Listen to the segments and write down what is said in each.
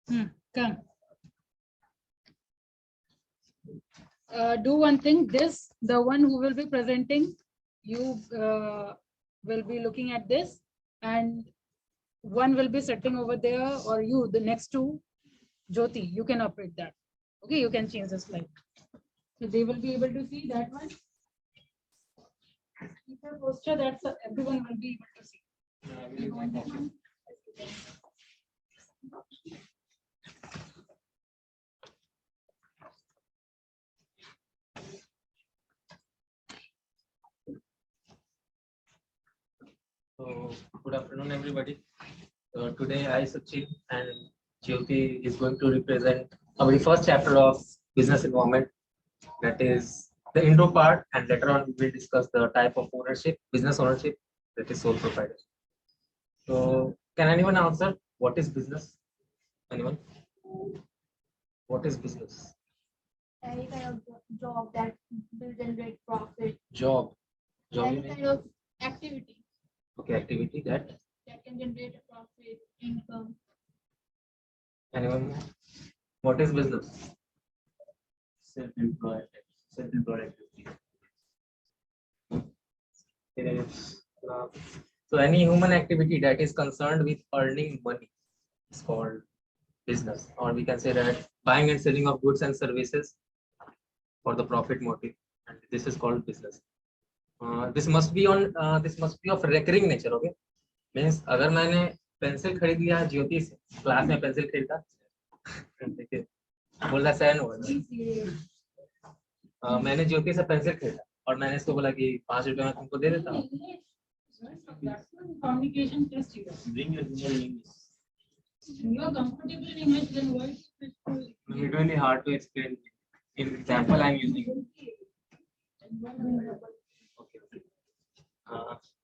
Come. Do one thing. The one who will be presenting, you will be looking at this, and one will be sitting over there, or you, the next to Jyoti, you can operate that. Okay, you can change the slide. So they will be able to see that one. Keep a poster that everyone will be able to see. So, good afternoon, everybody. Today, I, Sachin, and Jyoti is going to represent our first chapter of business environment. That is the intro part, and later on we will discuss the type of ownership, business ownership, that is sole proprietorship. So, can anyone answer what is business? Anyone? What is business? Any kind of job that will generate profit. Job. Any kind of activity. Okay, activity that Can generate a profit, income. Anyone? What is business? Self-employed activity. So any human activity that is concerned with earning money is called business, or we can say that buying and selling of goods and services for the profit motive, and this is called business. This must be of recurring nature. Okay, means अगर मैंने pencil खरीद लिया ज्योति से, class में pencil खरीदा, देखिए बोल रहा सहन हुआ, मैंने ज्योति से पेंसिल खरीदा और मैंने इसको बोला कि 5 रुपए में तुमको दे देता हूँ. Communication test. Bring your English. You are comfortable in English, then why? It's really hard to explain. In example, I'm using.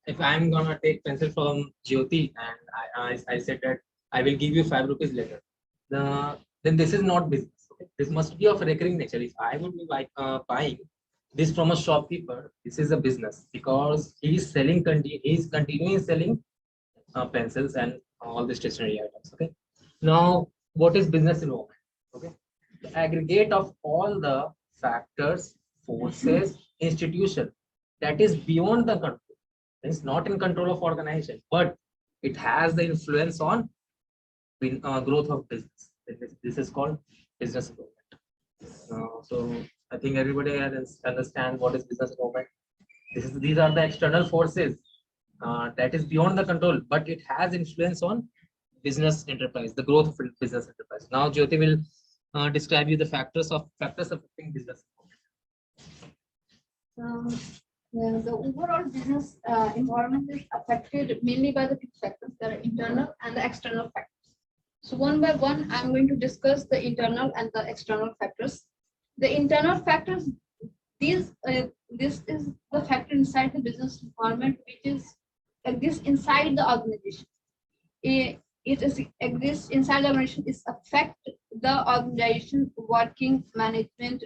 If I'm gonna take pencil from Jyoti and I said that I will give you 5 rupees later, then this is not business. Okay? This must be of recurring nature. If I would be buying this from a shopkeeper, this is a business because he is selling. He is continuing selling pencils and all the stationery items. Okay. Now, what is business involvement? Okay, the aggregate of all the factors, forces, institution that is beyond the control. It's not in control of organization, but it has the influence on growth of business. This is called business involvement. So I think everybody understand what is business involvement. These are the external forces that is beyond the control, but it has influence on business enterprise, the growth of business enterprise. Now Jyoti will describe you the factors affecting business involvement. The overall business environment is affected mainly by the two factors, that are internal and the external factors. So one by one, I'm going to discuss the internal and the external factors. The internal factors, this is the factor inside the business environment, which is exists inside the organization. It exists inside the organization, is affect the organization working, management,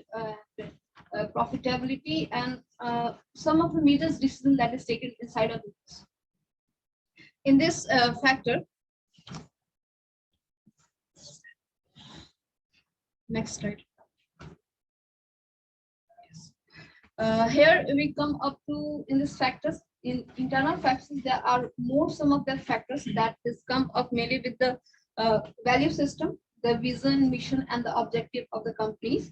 profitability, and some of the major decisions that is taken inside of this. In this factor, next slide. Yes. Here we come up to, in this factors, in internal factors, there are more some of the factors that is come up mainly with the value system, the vision, mission, and the objective of the companies,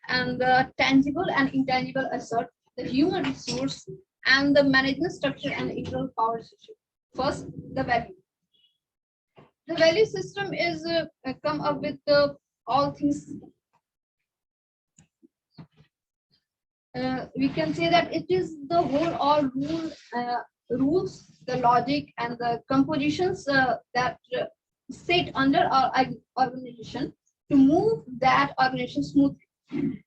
and the tangible and intangible asset, the human resource, and the management structure and internal power system. First, the value. The value system is come up with all things. We can say that it is the whole all rules, the logic, and the compositions that sit under our organization to move that organization smoothly.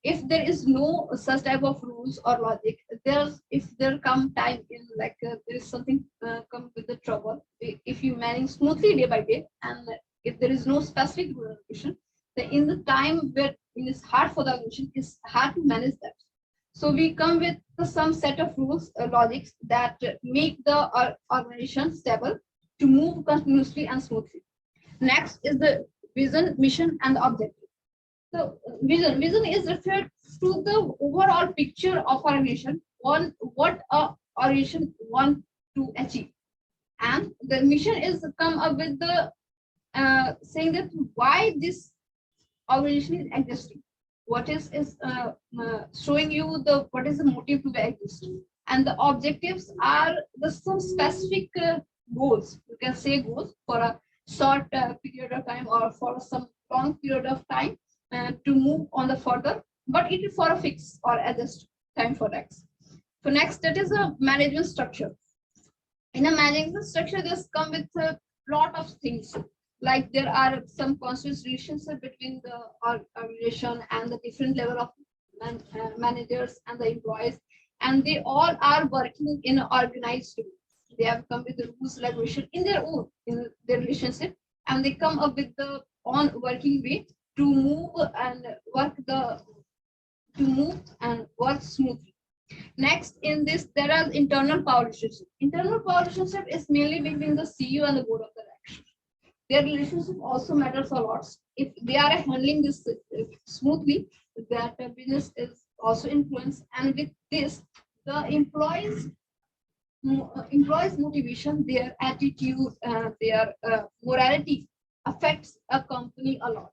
If there is no such type of rules or logic, if there come time in like there is something come with the trouble, if you manage smoothly day by day, and if there is no specific rule or regulation, then in the time where it is hard for the organization, it's hard to manage that. So we come with some set of rules, logics that make the organization stable to move continuously and smoothly. Next is the vision, mission, and the objective. So vision is referred to the overall picture of organization, what a organization want to achieve, and the mission is to come up with the saying that why this organization is existing, what is showing you the what is the motive to be existing, and the objectives are the some specific goals. You can say goals for a short period of time or for some long period of time to move on the further, but it is for a fix or adjust time for X. So next, that is a management structure. In a management structure, this come with a lot of things. Like there are some constant relationship between the organization and the different level of managers and the employees, and they all are working in an organized way. They have come with the rules regulation in their own in their relationship, and they come up with the on working way to move and work smoothly. Next, in this, there are internal power relationship. Internal power relationship is mainly between the CEO and the board of directors. Their relationship also matters a lot. If they are handling this smoothly, that business is also influenced, and with this, the employees motivation, their attitude, their morality affects a company a lot.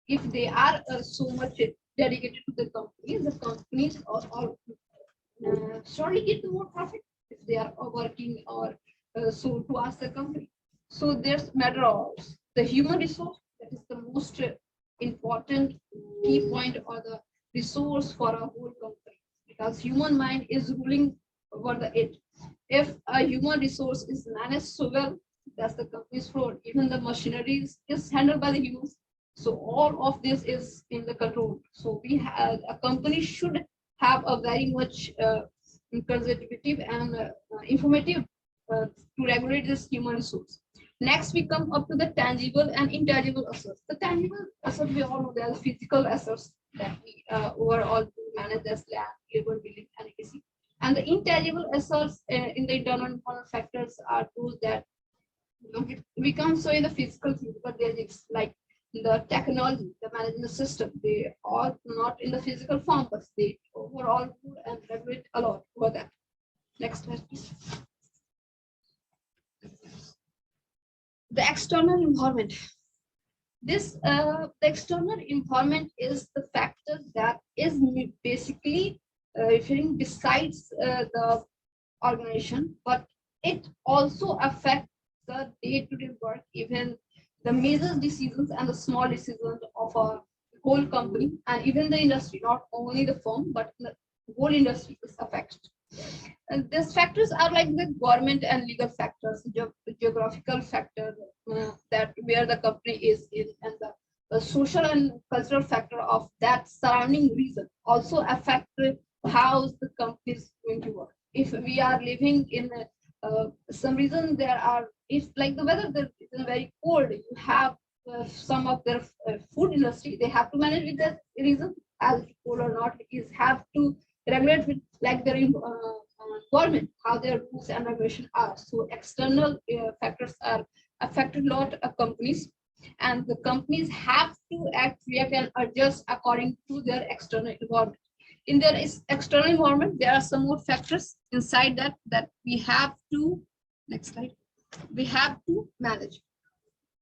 If they are so much dedicated to the companies are surely get more profit if they are working or so towards the company. So there's matter of the human resource, that is the most important key point or the resource for a whole company, because human mind is ruling over the it. If a human resource is managed so well, that's the company's fraud. Even the machinery is handled by the humans. So all of this is in the control. So we have a company should have a very much conservative and informative to regulate this human resource. Next, we come up to the tangible and intangible assets. The tangible assets, we all know, they are physical assets that we overall manage as land, labor, building, and etc. And the intangible assets in the internal and external factors are those that we can't show in the physical field, but they're just like the technology, the management system. They are not in the physical form, but they overall and regulate a lot over that. Next slide, please. The external environment. This the external environment is the factor that is basically referring besides the organization, but it also affects the day-to-day work, even the major decisions and the small decisions of a whole company and even the industry, not only the firm, but the whole industry is affected. And these factors are like the government and legal factors, geographical factor that where the company is in, and the social and cultural factor of that surrounding region also affect how the company is going to work. If we are living in some reason, there are, if like the weather is very cold, you have some of their food industry, they have to manage with that reason, as cold or not, is have to regulate with like their government, how their rules and regulation are. So external factors are affected a lot of companies, and the companies have to act, react, and adjust according to their external environment. In their external environment, there are some more factors inside that we have to, next slide, we have to manage.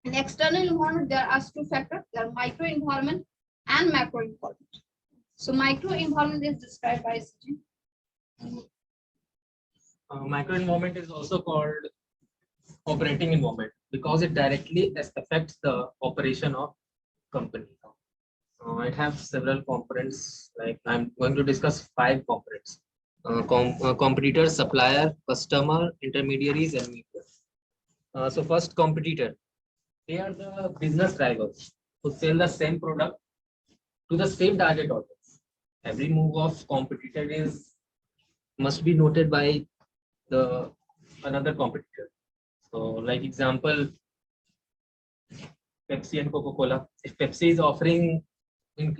In external environment, there are two factors. There are micro environment and macro environment. So micro environment is described by Sachin. Micro environment is also called operating environment because it directly affects the operation of company. It has several components. Like I'm going to discuss 5 components: competitors, supplier, customer, intermediaries, and media. So first, competitor. They are the business drivers who sell the same product to the same target audience. Every move of competitor must be noted by the another competitor. So, like example, Pepsi and Coca-Cola. If Pepsi is offering, if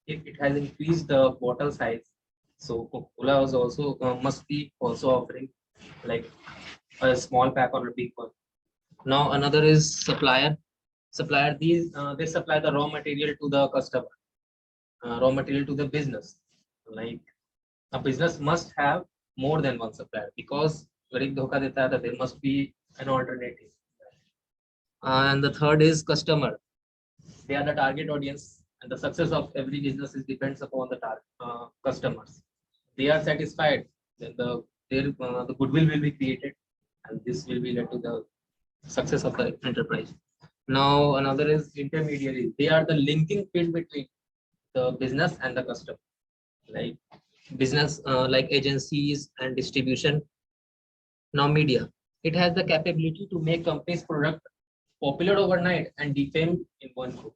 it has increased the bottle size, so Coca-Cola is also must be also offering like a small pack or a big one. Now another is supplier. Supplier, they supply the raw material to the customer, raw material to the business. Like a business must have more than one supplier because very dhoka deta hai that there must be an alternative. And the third is customer. They are the target audience, and the success of every business is depends upon the customers. They are satisfied, then the goodwill will be created, and this will be led to the success of the enterprise. Now another is intermediary. They are the linking pin between the business and the customer, like business, like agencies and distribution. Now media. It has the capability to make companies' product popular overnight and defamed in one go.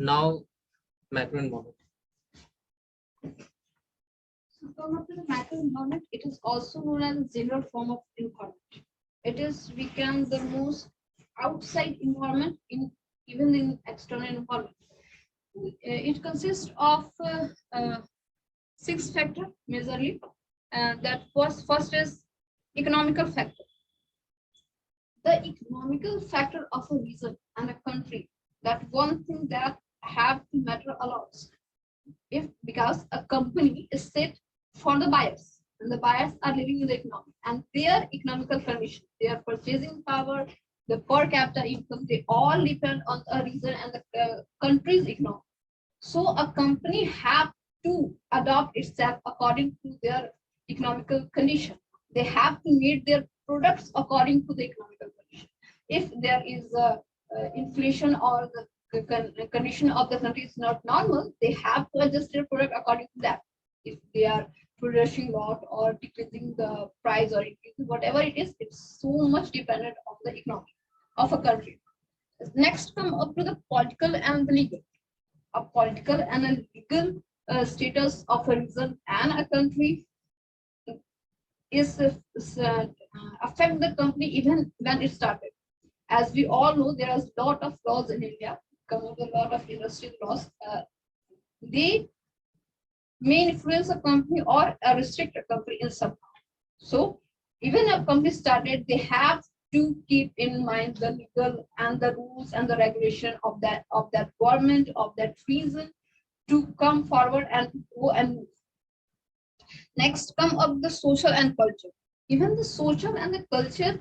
Now macro environment. So come up to the macro environment, it is also known as a general form of environment. It is become the most outside environment in even in external environment. It consists of 6 factors majorly. That first is economical factor. The economical factor of a region and a country, that one thing that have to matter a lot. If because a company is set for the buyers, and the buyers are living in the economy and their economical condition, their purchasing power, the per capita income, they all depend on a region and the country's economy. So a company have to adopt itself according to their economical condition. They have to meet their products according to the economical condition. If there is a inflation or the condition of the country is not normal, they have to adjust their product according to that. If they are producing lot or decreasing the price or increasing whatever it is, it's so much dependent on the economy of a country. Next come up to the political and the legal. A political and a legal status of a region and a country is affect the company even when it started. As we all know, there is a lot of laws in India, come up with a lot of industrial laws. They may influence a company or restrict a company in some. So even a company started, they have to keep in mind the legal and the rules and the regulation of that government, of that region, to come forward and go and move. Next come up the social and culture. Even the social and the culture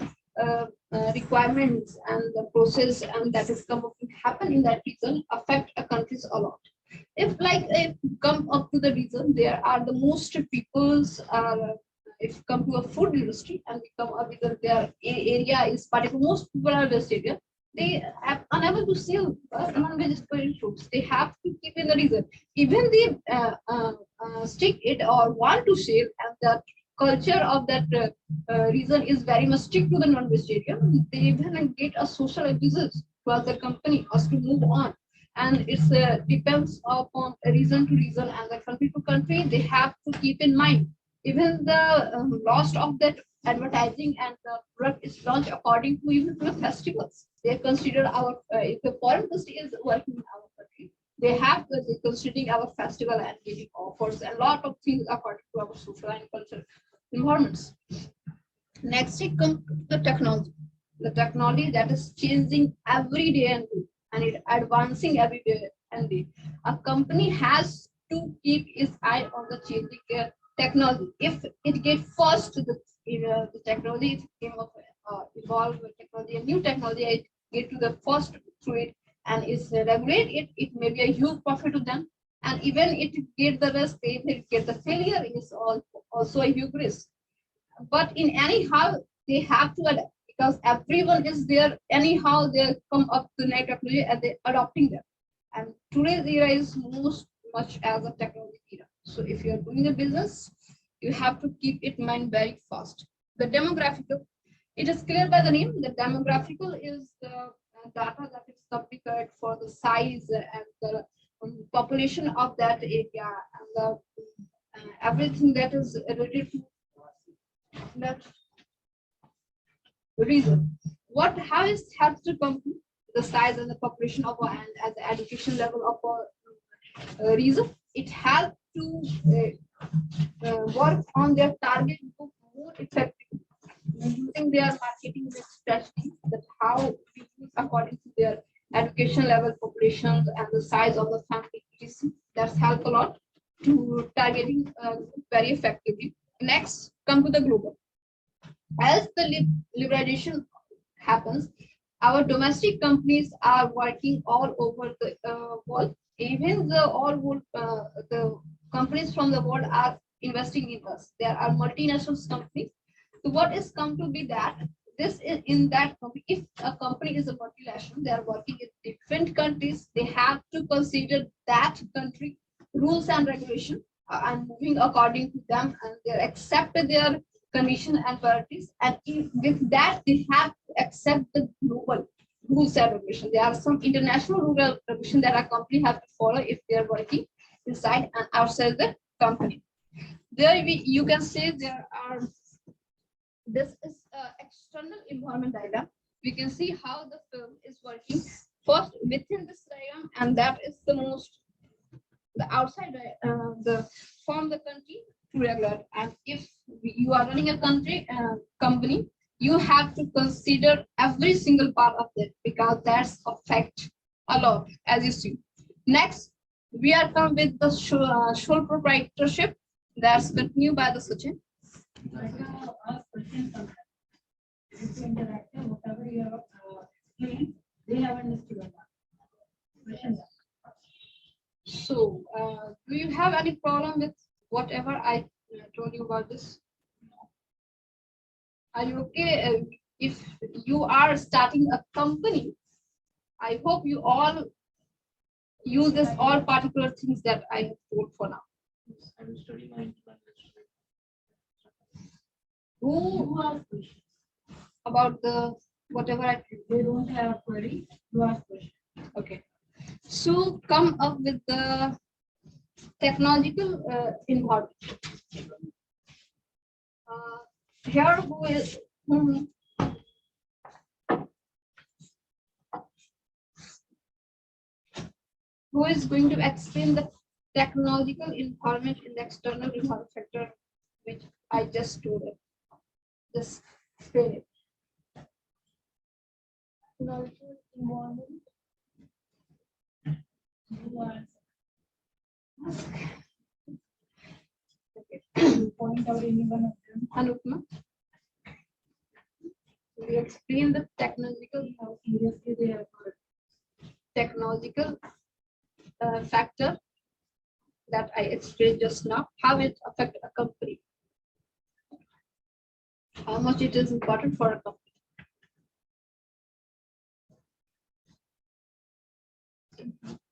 requirements and the process and that is come up to happen in that region affect a countries a lot. If come up to the region, there are the most peoples if come to a food industry and become a region, their area is particular, most people are this area, they are unable to sell non-vegetarian foods. They have to keep in the region. Even they stick it or want to sell, and the culture of that region is very much strict to the non-vegetarian. They even get a social abuses towards the company as to move on. And it's depends upon region to region and the country to country. They have to keep in mind even the loss of that advertising and the product is launched according to even to the festivals. They consider our if the foreign industry is working in our country, they have considering our festival and giving offers and a lot of things according to our social and cultural environments. Next, it comes to the technology. The technology that is changing every day and it advancing every day and day. A company has to keep its eye on the changing technology. If it gets first to the technology, it came up evolve with technology, a new technology, it get to the first through it and is regulate it, it may be a huge profit to them. And even it get the risk, if it get the failure, is also a huge risk. But in anyhow, they have to adapt because everyone is there. Anyhow, they come up to net technology and they adopting them. And today's era is most much as a technology era. So if you are doing a business, you have to keep it in mind very fast. The demographical, it is clear by the name. The demographical is the data that is complicated for the size and the population of that area and the everything that is related to that reason. How is helps to company the size and the population of and at the education level of a reason. It helps to work on their target group more effectively using their marketing strategy. That how we according to their education level, populations, and the size of the family. That's help a lot to targeting very effectively. Next, come to the global. As the liberalization happens, our domestic companies are working all over the world. Even the the companies from the world are investing in us. There are multinational companies. So what is come to be that this is in that company. If a company is a multinational, they are working in different countries. They have to consider that country rules and regulation and moving according to them, and they accept their condition and priorities. And with that, they have to accept the global rules and regulation. There are some international rules and regulation that a company have to follow if they are working inside and outside the company. There you can say there are. This is external environment diagram. We can see how the film is working first within this diagram, and that is the most the outside the from the country to regular. And if you are running a company, you have to consider every single part of it because that's affect a lot, as you see. Next, we are come with the sole proprietorship. That's continued by the Sachin. Ask questions sometimes. It's interactive, whatever you have explained, they have understood or not. Questions. So, do you have any problem with whatever I told you about this? Are you okay? If you are starting a company, I hope you all use this all particular things that I have told for now. I will study my Who ask questions? About the whatever I They don't have query, you ask questions. okay. So come up with the technological environment. Here who is who is going to explain the technological environment in the external environment factor, which I just told it. Just explain it. Technological environment. You ask. Okay. Point out any one of them. Anupma. We explain the technological How seriously they are heard. technological factor that I explained just now, how it affects a company, how much it is important for a company.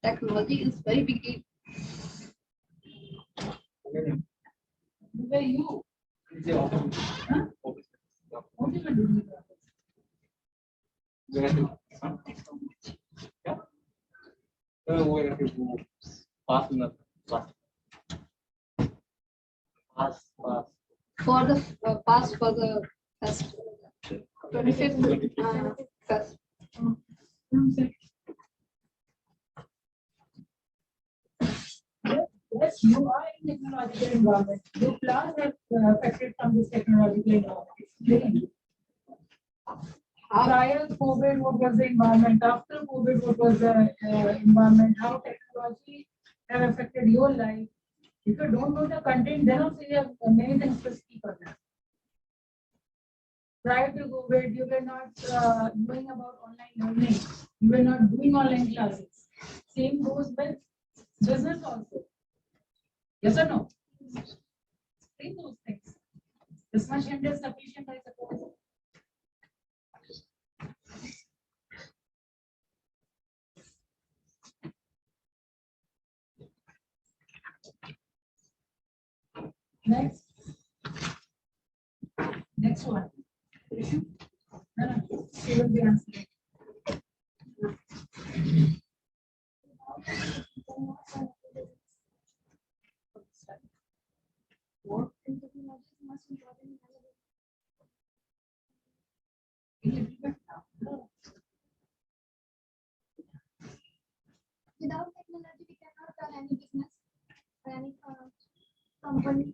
Technology is very big deal. Who are you? Huh? What you are doing? Pass enough. Pass. For the pass for the fest, 25th fest. Yes, you are in technological environment. Your class have affected from this technological environment. Explain. Prior to COVID, what was the environment? After COVID, what was the environment? How technology have affected your life? If you don't know the content, then also you have many things to speak on that. Prior to COVID, you were not knowing about online learning. You were not doing online classes. Same goes with business also. Yes or no? Explain those things. This much hint is sufficient, I suppose. Next one. No, she will be answering. What? Without technology, we cannot run any business or any company.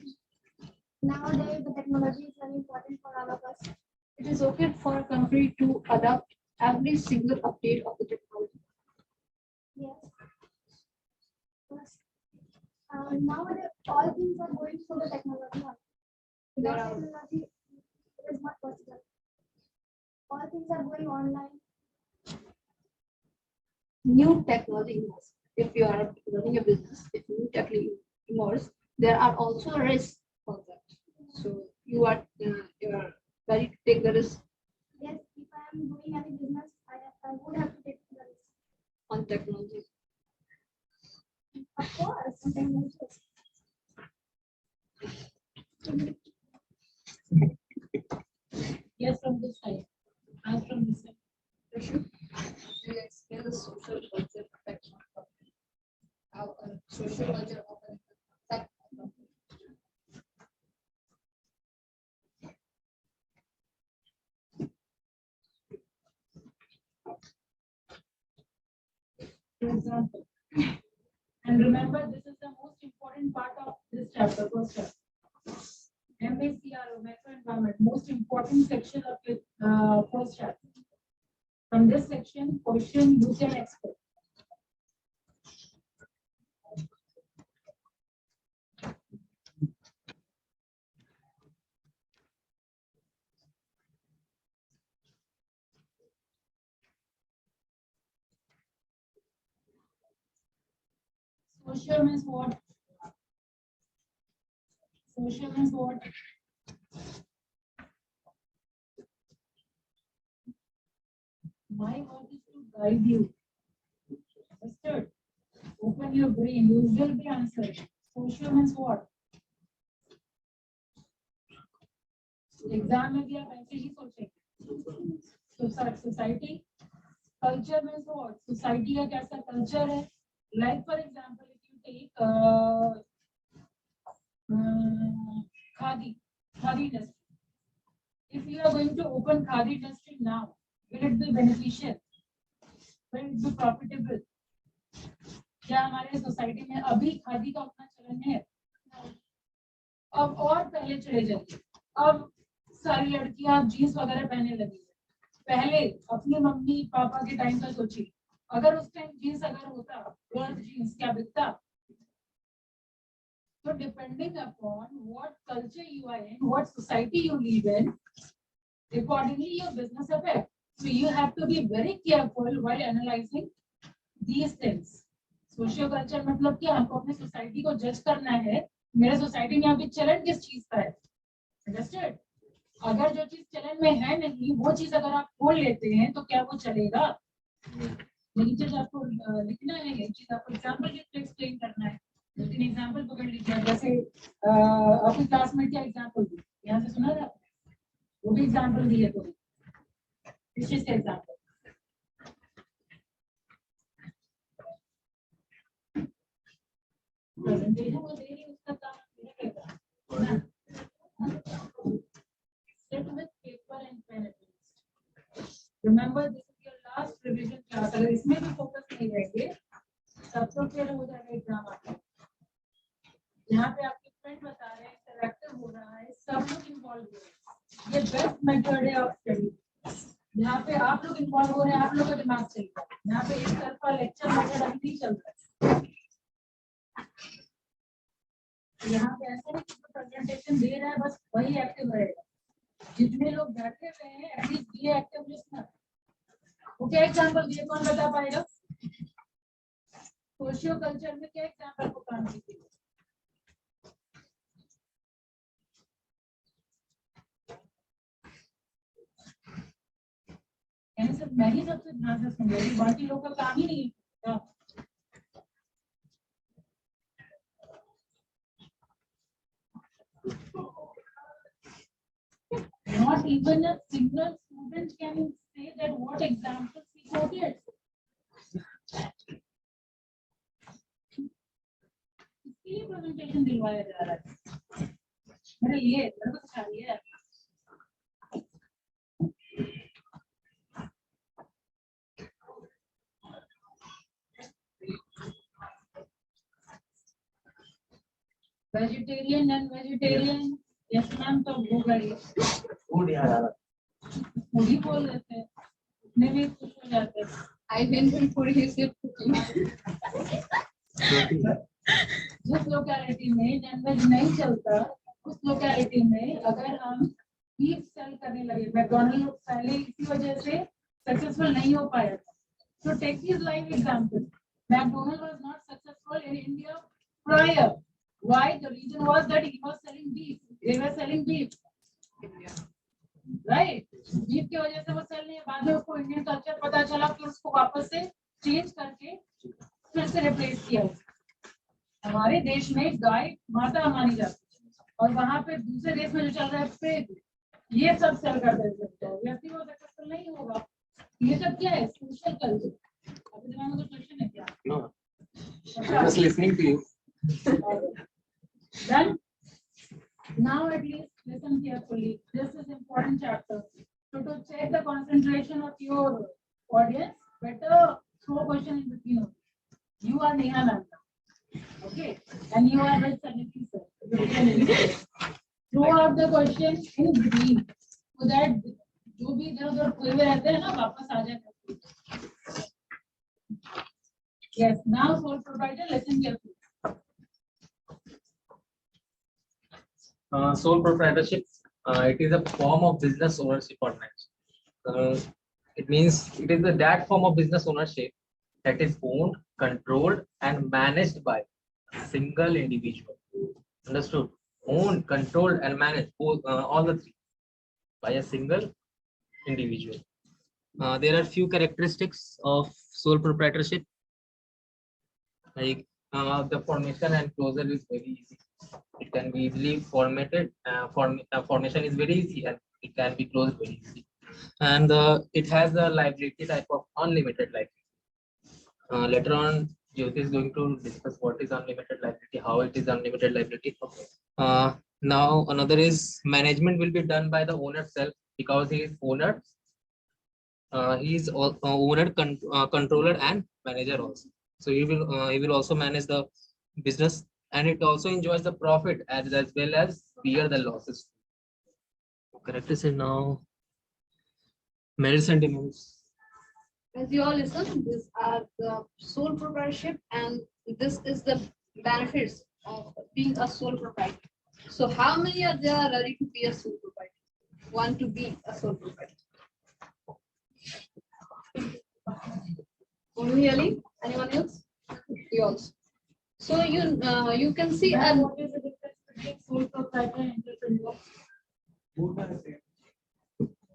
Nowadays, the technology is very important for all of us. It is okay for a company to adopt every single update of the technology. Yes. Yes. Nowadays, all things are going through the technology. Without There are- technology, it is not possible. All things are going online. New technology immerse. If you are running a business, if new technology immerse, there are also risks for that. So you are ready to take the risk Yes, if I am doing any business, I would have to take the risk. on technology. Of course, technology. Yes, from this side. Ask from this side. Rishu, will you explain the social culture effect of how social culture of an effect on company? For example. And remember, this is the most important part of this chapter, first chapter. MACRO, macro environment, most important section of it, first chapter. From this section, question you can expect. Social means what? Social means what? My work is to guide you. Understood? Open your brain, you will be answered. Social means what? Exam में भी आप ऐसे ही सोचेंगे. Society culture में what society का कैसा culture है. Like for example if you take khadi industry. If you are going to open khadi industry now, will it be beneficial? Will it be profitable? क्या हमारे सोसाइटी में अभी खादी का उतना चलन है? अब और पहले चले जाइए. अब सारी लड़कियां जीन्स वगैरह पहनने लगी है. पहले अपनी मम्मी पापा के टाइम का सोचिए, अगर उस टाइम जीन्स अगर होता, गर्ल्स जीन्स क्या बिकता? So depending upon what culture you are in, what society you live in, accordingly your business affect. So you have to be very careful while analyzing these things. Socio culture मतलब कि हमको अपनी society को जज करना है. मेरे society में अभी चलन किस चीज का है? अंडरस्टैंड? अगर जो चीज चलन में है नहीं, वो चीज अगर आप खोल लेते हैं तो क्या वो चलेगा? यही चीज आपको लिखना है, यही चीज आपको एग्जाम्पल के एक्सप्लेन करना है. लेकिन एग्जाम्पल पकड़ लीजिए. जैसे आपकी क्लास में क्या एग्जाम्पल दी? यहाँ से सुना था, वो भी एग्जाम्पल दिए तो इस चीज का एग्जाम्पल. प्रेजेंटेशन को दे रही उसका काम मेरा कहता है. Sit with paper and pen at least. Remember, this is your last revision class. अगर इसमें भी फोकस नहीं रहेंगे, तब तो फिर हो जाएगा एग्जाम आपका. यहाँ पे आपके फ्रेंड बता रहे हैं, इंटरैक्टिव हो रहा है, सब लोग इन्वॉल्व हो रहे हैं. ये बेस्ट मेथड है ऑफ स्टडी. यहाँ पे आप लोग इन्वॉल्व हो रहे हैं, आप लोग का दिमाग चल रहा है. यहाँ पे एक तरफा लेक्चर मेथड अभी नहीं चल रहा है. यहाँ पे ऐसा नहीं कि प्रेजेंटेशन दे रहा है बस वही एक्टिव रहेगा. जितने लोग बैठे हुए हैं एटलीस्ट ये एक्टिव लिसनर. ओके, एग्जांपल दिए, कौन बता पाएगा? सोशियो कल्चर में क्या एग्जांपल को काम कीजिए? यानी सिर्फ मैं ही सबसे ध्यान से सुन रही हूँ, बाकी लोग का काम ही नहीं है. Not even a single student can say that what examples he quoted. इसके लिए प्रेजेंटेशन दिलवाया जा रहा है. मेरे लिए मेरे को चाहिए. Vegetarian and vegetarian yes ma'am तो हो गई. फूड यार पूरी बोल देते हैं. अपने भी खुश हो जाते हैं। I went in for his cooking. जिस लोकेलिटी में जनरल नहीं चलता उस लोकेलिटी में अगर हम बीफ सेल करने लगे, मैकडॉनल्ड पहले इसी वजह से सक्सेसफुल नहीं हो पाया था। So take his life example. McDonald was not successful in India prior. Why? The reason was that he was selling beef. They were selling beef. Right? Beef की वजह से वो सेल नहीं, बाद में उसको इंडियन कल्चर पता चला कि उसको वापस से चेंज करके फिर से रिप्लेस किया। हमारे देश में गाय माता मानी जाती है और वहां पे दूसरे देश में जो चल रहा है पिग, ये सब सेल कर दे सकते हैं। व्यक्ति वो सक्सेसफुल नहीं होगा। ये सब क्या है? Social culture. अभी दिमाग में तो क्वेश्चन है क्या? No. I'm just listening to you. Done. Now at least listen carefully. This is important chapter. So to check the concentration of your audience, better throw question in between. You are Neha Nanda. Okay, and you are with Saniti sir. Throw out the question in green so that जो भी इधर उधर खोए हुए रहते हैं ना वापस आ जाए। Yes, now sole proprietor, listen carefully. Sole proprietorship, it is a form of business ownership organization. It means it is that form of business ownership that is owned, controlled, and managed by a single individual. Understood? Owned, controlled, and managed, all the three, by a single individual. There are few characteristics of sole proprietorship. Like the formation and closure is very easy. It can be easily formatted. Formation is very easy and it can be closed very easily. And it has the liability type of unlimited liability. Later on, Jyoti is going to discuss what is unlimited liability, how it is unlimited liability. Now another is management will be done by the owner self because he is owner. He is owner, controller, and manager also. So he will also manage the business, and it also enjoys the profit as well as bear the losses. Correct is it now? Merits and demerits. As you all listen, these are the sole proprietorship, and this is the benefits of being a sole proprietor. So how many are there ready to be a sole proprietor? Want to be a sole proprietor? Really? Anyone else? You also. So you can see Ma'am, what is the difference between sole proprietor and entrepreneur? Both are the same.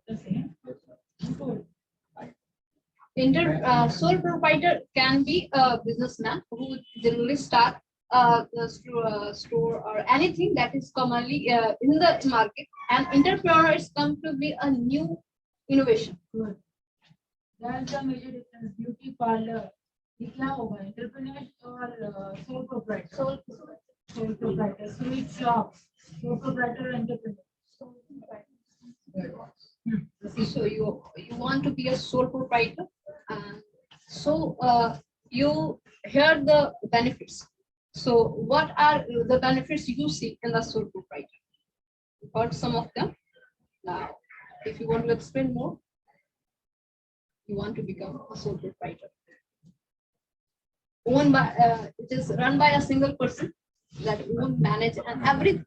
The same. Sole proprietor can be a businessman who generally start a store or anything that is commonly in the market, and entrepreneur is come to be a new innovation. Good. That's the major difference. Beauty parlor. ये क्या होगा? Entrepreneur और sole proprietor. Sole proprietor. Sweet shop. Sole proprietor, entrepreneur. So you want to be a sole proprietor, and so you hear the benefits. So what are the benefits you see in the sole proprietor? You heard some of them. Now, if you want to explain more, you want to become a sole proprietor. Owned by it is run by a single person that own, manage, and everything.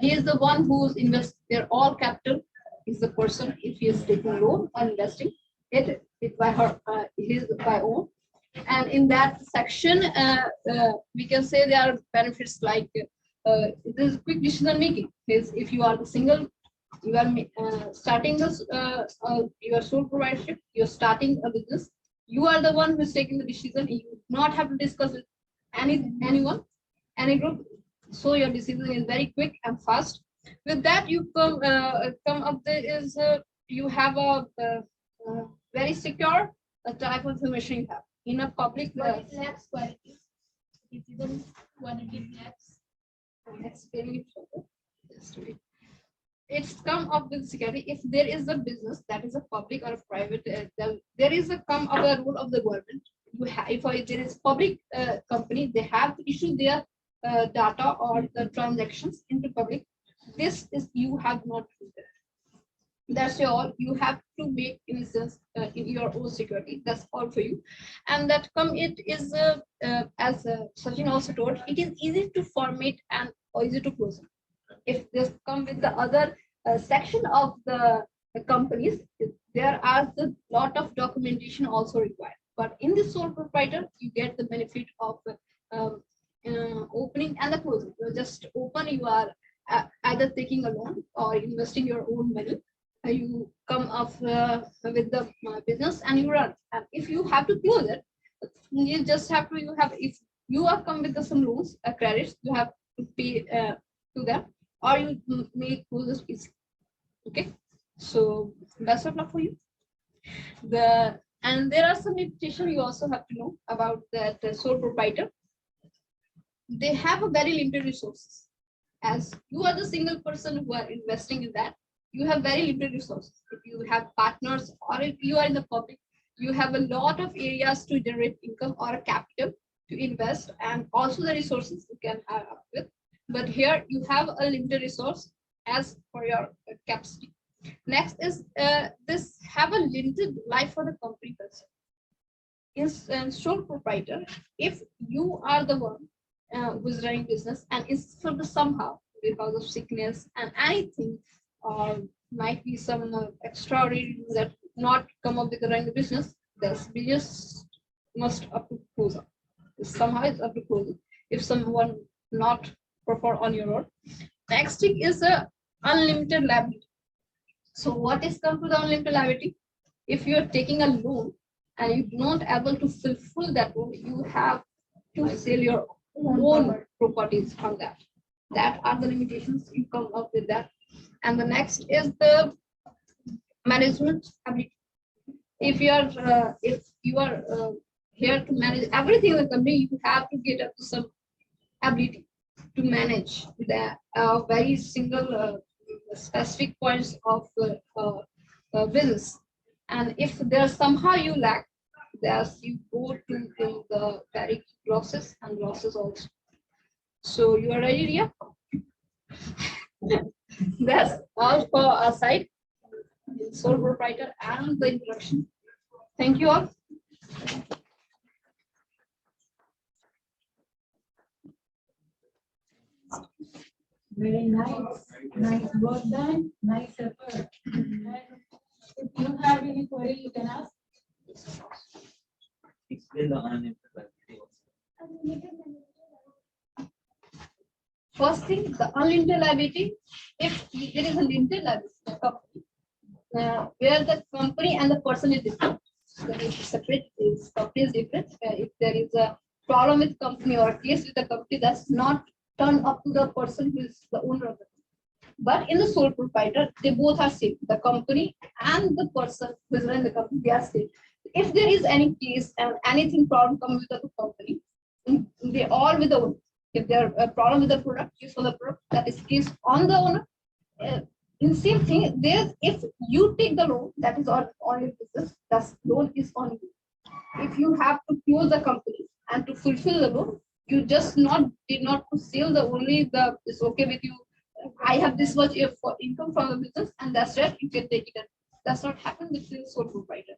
He is the one who's invest their all capital. Is the person if he is taking loan or investing it by her his by own. And in that section, we can say there are benefits like this quick decision making. Is if you are the single, you are starting this your sole proprietorship, you're starting a business. You are the one who is taking the decision. You do not have to discuss with anyone, any group. So your decision is very quick and fast. With that, you come up there is you have a very secure type of information you have in a public. What is lab quality? It isn't 180 labs. It's come up with security. If there is a business that is a public or a private, there is a come of a rule of the government. You have, if there is public company, they have to issue their data or the transactions into public. This is you have not to do that. That's all. You have to make instance in your own security. That's all for you. And that it is as Sachin also told, it is easy to format and easy to close. If this come with the other section of the companies, there are a lot of documentation also required. But in the sole proprietor, you get the benefit of opening and the closing. You just open, you are either taking a loan or investing your own money. You come up with the business and you run. And if you have to close it, you just have to, if you are come with some loans, credits, you have to pay to them, or you may close this piece. Okay, so best of luck for you. And there are some limitations you also have to know about that sole proprietor. They have a very limited resources. As you are the single person who are investing in that, you have very limited resources. If you have partners or if you are in the public, you have a lot of areas to generate income or a capital to invest, and also the resources you can have up with. But here you have a limited resource as for your capacity. Next is this have a limited life for the company person. In sole proprietor, if you are the one who's running business and is for the somehow because of sickness and anything, or might be some extraordinary that not come up with the running the business, this business must up to close up. Somehow it's up to close. If someone not perform on your own. Next thing is a unlimited liability. So what is come to the unlimited liability? If you are taking a loan and you're not able to fulfill that loan, you have to sell your own properties from that. That are the limitations you come up with that. And the next is the management ability. If you are here to manage everything in the company, you have to get up to some ability to manage the very single specific points of business. And if there's somehow you lack, there's you go to the very losses and losses also. So you are ready, Ria? That's all for our side, sole proprietor and the introduction. Thank you all. Very nice. Nice work done. Nice effort. And if you have any query, you can ask. Explain the unlimited liability also. First thing, the unlimited liability. If there is a limited liability in the company, where the company and the person is different, there is separate. Is company is different. If there is a problem with company or a case with the company, that's not turned up to the person who is the owner of the company. But in the sole proprietor, they both are same. The company and the person who is running the company, they are same. If there is any case and anything problem comes with the company, they all with the owner. If there a problem with the product, use for the product, that is case on the owner. In same thing, there's if you take the loan, that is on your business, that loan is on you. If you have to close the company and to fulfill the loan, you just did not to sell the only the it's okay with you. I have this much for income from the business, and that's it. You can take it. That's not happen with the sole proprietor.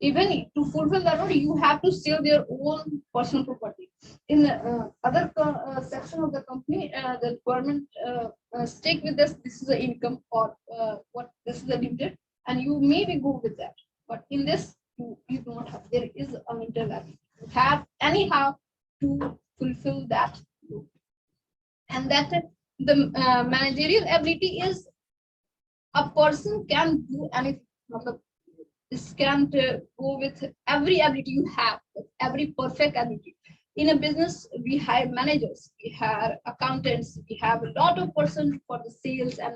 Even to fulfill that loan, you have to sell their own personal property. In the other section of the company, the government stick with this. This is the income or what this is the limited, and you maybe go with that. But in this, you do not have. There is a limited value. You have anyhow to fulfill that loan. And that the managerial ability is a person can do anything. This can go with every ability you have, every perfect ability. In a business, we hire managers, we hire accountants, we have a lot of persons for the sales and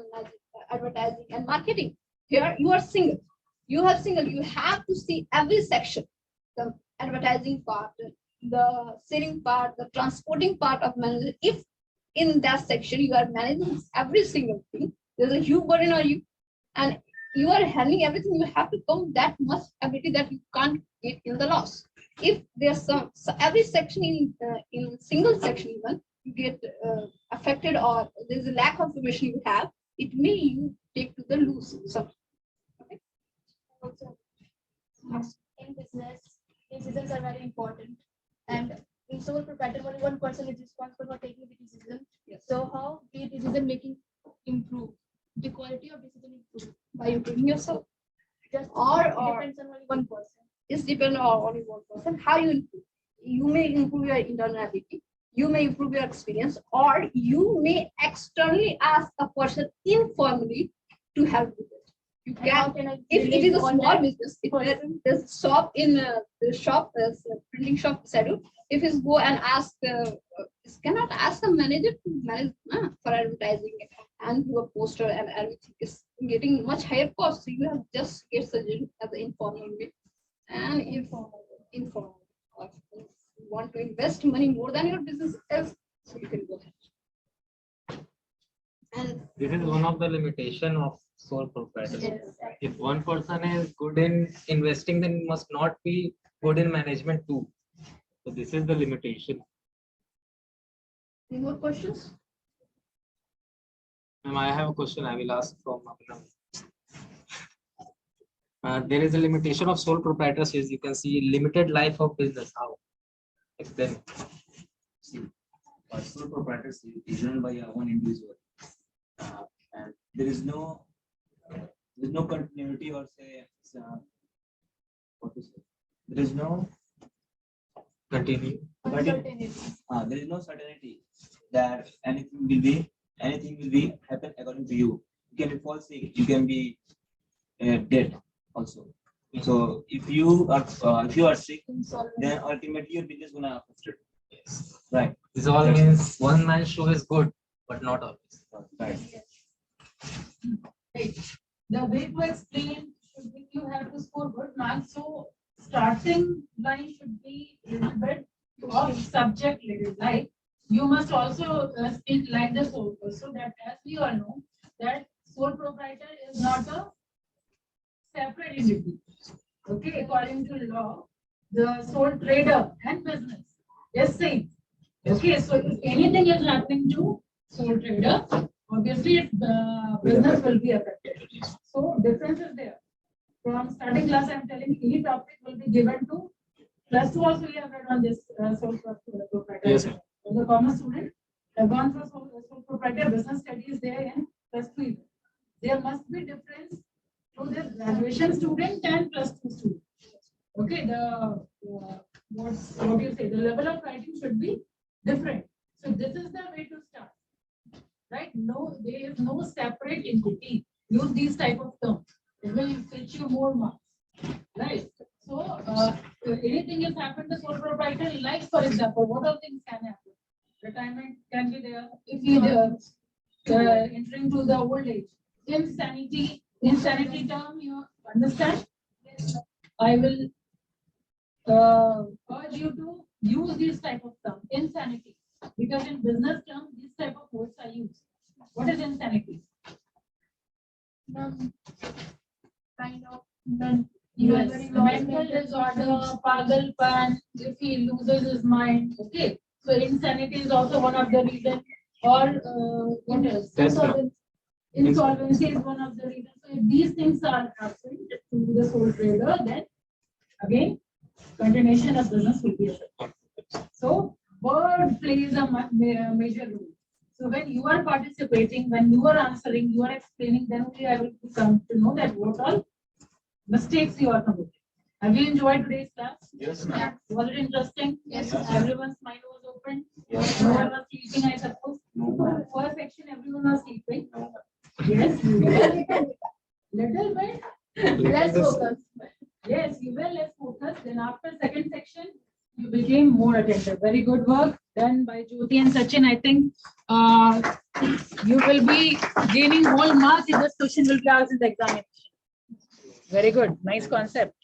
advertising and marketing. Here you are single. You have to see every section, the advertising part, the selling part, the transporting part of management. If in that section you are managing every single thing, there's a huge burden on you, and you are handling everything. You have to come that much ability that you can't get in the loss. If there's so every section in single section even you get affected or there's a lack of information you have, it may you take to the lose something. decisions are very important. And in sole proprietor, only one person is responsible for taking the decision. Yes. So how the decision making improve? The quality of decision improve By improving yourself. just Or- depends on only one person. It's depend on only one person. How you improve? You may improve your internal ability, you may improve your experience, or you may externally ask a person informally to help with it. You And how can, can I if it is a relate on small that? business, if there's a shop in the shop, there's a printing shop beside you, if you go and ask, cannot ask the manager to manage for advertising and do a poster and everything is getting much higher cost. So you have just get suggested as an informal way. And informal, or if you want to invest money more than your business is, so you can go ahead. And This is one of the limitation of sole proprietorship. If one person is good in investing, then he must not be good in management too. So this is the limitation. any more questions? Ma'am, I have a question I will ask from Abhinav. There is a limitation of sole proprietorship. You can see limited life of business. How? Explain. See, sole proprietorship is run by one individual, and there is no continuity, or say what to say. There is no Continue. Uncertainty. there is no certainty that anything will be happen according to you. You can be fall sick. You can be dead also. So if you are sick, then ultimately your business gonna affect. Yes. Right. This all means one man's show is good, but not always. Right. Right. The way to explain should be you have to score good marks. So starting line should be a little bit of subject little like you must also speak like the sole, so that as we all know that sole proprietor is not a separate entity. Okay, according to law, the sole trader and business is same. Okay, so if anything is happening to sole trader, obviously the business will be affected. So difference is there. From starting class, I am telling any topic will be given to plus two also we have read on this sole proprietor. Yes, sir. As a common student, have gone through sole proprietor business studies there in plus two. There must be difference to the graduation student and plus two student. Okay, what you say, the level of writing should be different. So this is the way to start. Right? No, there is no separate entity. Use these type of terms. It will fetch you more marks. Right? So anything has happened to sole proprietor, like for example, what all things can happen? Retirement can be there. If you entering to the old age. Insanity term, you understand? I will urge you to use this type of term, insanity. Because in business terms, this type of words are used. What is insanity? Kind of Yes, very mental disorder, pagalpan, if he loses his mind. Okay, so insanity is also one of the reasons. Or what else? Insolvency is one of the reasons. So if these things are happening to the sole trader, then again, continuation of business will be affected. So word plays a major role. So when you are participating, when you are answering, you are explaining, then only I will come to know that what all mistakes you are committing. Have you enjoyed today's class? Yes, ma'am. Was it interesting? Yes, ma'am. Everyone's mind was open. Yes, No ma'am. one was sleeping, I suppose. No. First section, everyone was sleeping. Yes, you were. Little bit. Less focused. Yes, you were less focused. Then after second section, you became more attentive. Very good work done by Jyoti and Sachin. I think you will be gaining whole marks if this question will be asked in the examination. Very good. Nice concept.